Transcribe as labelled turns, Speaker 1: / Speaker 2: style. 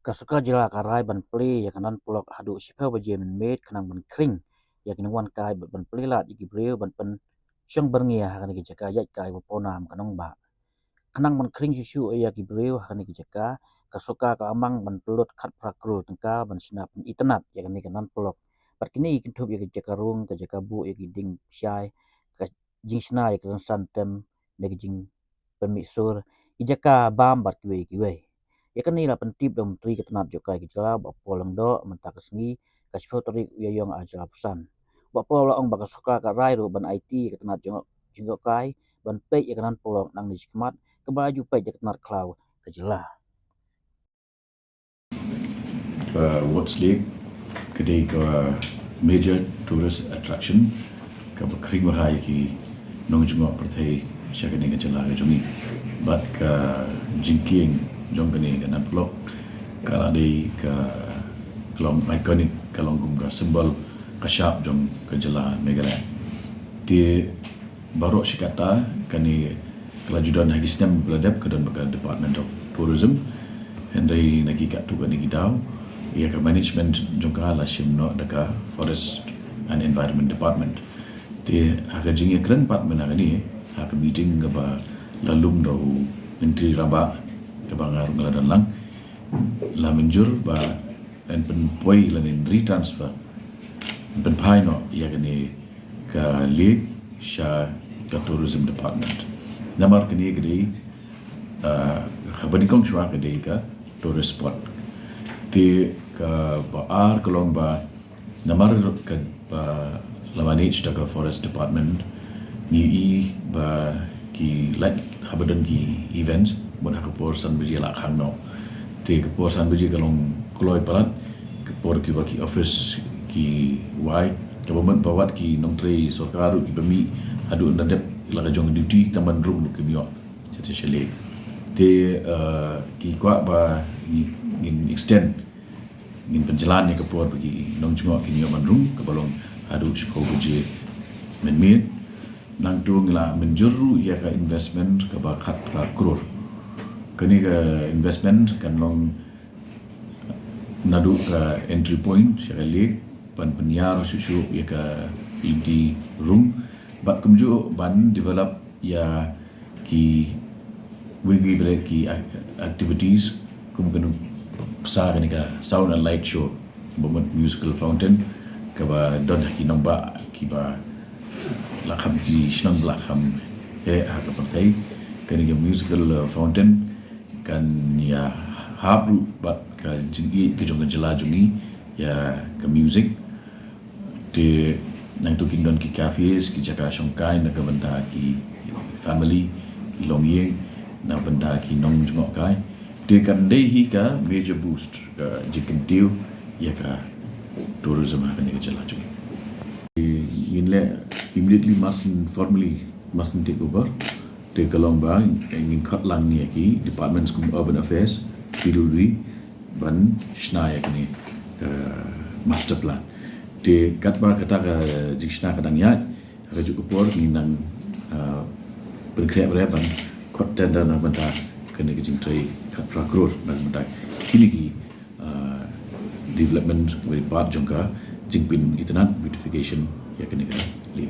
Speaker 1: Kasuka jela karai ban pli ya kanan Polok Haduh Shuh bajian med kanang ban kring ya kini wan kai ban pli lat iki Briew ban Pynbyrngia kan iki jaka ya kai ponam kanong ba kanang ban kring Shuh ya ki Briew kan iki jaka kasuka ka amang ban pelut khat prakru tengka ban sinap itanat ya kan kanan Polok bat kini ikin tup ya ki jaka rung ka jaka bu ya ki ding syai ka jing sna ya kan santem ya ki jing permisur ijaka bam bat kiwe ya kan ni la pentip dom tri ketenat jokai kijala ba polang do mentak sengi kaspo trik uyayong ajala pusan ba pola ong baka soka ka rai ro ban IT ketenat jingok kai ban pe ya kanan Polok nang ni skmat ke baju pe ya ketenat klau kejela
Speaker 2: What's Lake kedai ke major tourist attraction ke kering bahaya ki nong jengok pertai syakane kejela ke jumi bat ke jingking jong kene kana Polok kala dei ke kelong ikonik kelong gumga simbol kasyap jong kejela megara di baru sikata kani kelajudan hagi sistem beladap ke dan baga Department of Tourism hendai nagi kat tu kani gidau ia ke management jong ka la shimno daka Forest and Environment Department di haka jingi keren part menangani haka meeting ba lalum do menteri raba ke bangar ngaladan lang la menjur ba en penpoi lanin retransfer penpai no ia kani ke league Shuh ke Tourism Department namar kini kedai khabanikong shwa kedai ka tourist spot ti ka baar kelong ba namar ke ba lamanage daga Forest Department ni ba ki like habadan ki events bon hakapor san biji la khang no ti kapor san biji kelong kloi palat kapor ki ba ki office ki wai government bawat ki nongtrei sorkaru ki bami adu ndadep ila jong duty taman rum ki mio chete chele te ki kwa ba in extend in penjalan ni kapor bagi nong jong ki mio manrum ke balong Haduh Shuh buje menmit nang tu ngla menjuru ia ka investment ke ba khat Klur kini ke investment kan long nadu ke entry point syakalik ban penyar Shuh ia ka inti room bat kumju ban develop ya ki wigi bele ki activities kumkenu sa kini ka sound and light show moment musical fountain ke ba don ki nomba ki ba lakham ki shnang lakham ha ka partai kini ka musical fountain kan ya habru bat ka jingi ke jong jela juni ya ke music de nang tu kingdom ki cafes ki jaka shongkai na ka benda ki family ki longye na benda ki nong jongok kai de kan dei hi ka major boost jikin tiu ya ka tourism ha ni jela juni inle immediately mustn't take over de kalong ba ingin kat lang ni ki departments kum urban affairs piluri ban shnaya ni master plan di katba kata ka jishna kadang ya raju upor nang berkreat ban kot tenda na benda kene ke jingtrai kat prakrur ban benda kini ki development with part jongka jingpin itanat beautification ya kene ka li